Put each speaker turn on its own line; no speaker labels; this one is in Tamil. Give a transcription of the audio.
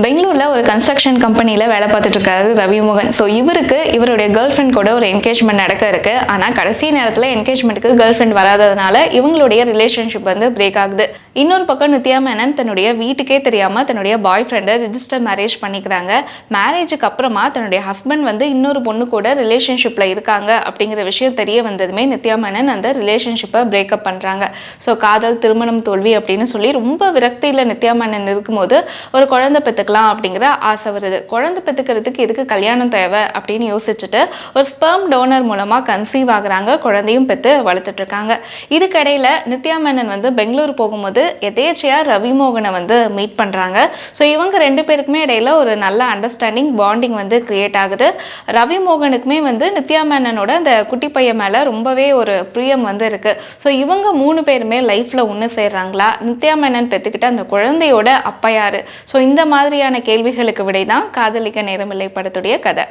பெங்களூரில் ஒரு கன்ஸ்ட்ரக்ஷன் கம்பெனியில் வேலை பார்த்துட்டு இருக்காரு ரவிமோகன். ஸோ இவருக்கு இவருடைய கேர்ள் ஃப்ரெண்ட் கூட ஒரு என்கேஜ்மெண்ட் நடக்க இருக்கு. ஆனால் கடைசி நேரத்தில் என்கேஜ்மெண்ட்டுக்கு கேர்ள் ஃப்ரெண்ட் வராததுனால இவங்களுடைய ரிலேஷன்ஷிப் வந்து பிரேக் ஆகுது. இன்னொரு பக்கம் நித்யா மேனன் தன்னுடைய வீட்டுக்கே தெரியாமல் தன்னுடைய பாய் ஃப்ரெண்டை ரிஜிஸ்டர் மேரேஜ் பண்ணிக்கிறாங்க. மேரேஜுக்கு அப்புறமா தன்னுடைய ஹஸ்பண்ட் வந்து இன்னொரு பொண்ணு கூட ரிலேஷன்ஷிப்பில் இருக்காங்க அப்படிங்கிற விஷயம் தெரிய வந்ததுமே நித்யா மேனன் அந்த ரிலேஷன்ஷிப்பை பிரேக்கப் பண்ணுறாங்க. ஸோ காதல் திருமணம் தோல்வி அப்படின்னு சொல்லி ரொம்ப விரக்தியில் நித்யா மேனன் இருக்கும்போது ஒரு குழந்தை பெற்றுக்கலாம் அப்படிங்கிற ஆசை வருது. குழந்தை பெற்றுக்கிறதுக்கு எதுக்கு கல்யாணம் தேவை அப்படின்னு யோசிச்சுட்டு ஒரு ஸ்பெர்ம் டோனர் மூலமாக கன்சீவ் ஆகுறாங்க. குழந்தையும் பெற்று வளர்த்துட்டு இருக்காங்க. இதுக்கிடையில் நித்யா மேனன் வந்து பெங்களூர் போகும்போது எதேச்சையா ரவிமோகனை வந்து மீட் பண்ணுறாங்க. ஸோ இவங்க ரெண்டு பேருக்குமே இடையில ஒரு நல்ல அண்டர்ஸ்டாண்டிங் பாண்டிங் வந்து கிரியேட் ஆகுது. ரவிமோகனுக்குமே வந்து நித்யா மேனனோட அந்த குட்டி பையன் மேலே ரொம்பவே ஒரு பிரியம் வந்து இருக்குது. ஸோ இவங்க 3 பேருமே லைஃப்பில் ஒன்று சேர்றாங்களா? நித்யா மேனன் பெற்றுக்கிட்ட அந்த குழந்தையோட அப்பா யாரு? ஸோ இந்த மாதிரியான கேள்விகளுக்கு விடை தான் காதலிக்க நேரமில்லை படத்துடைய கதை.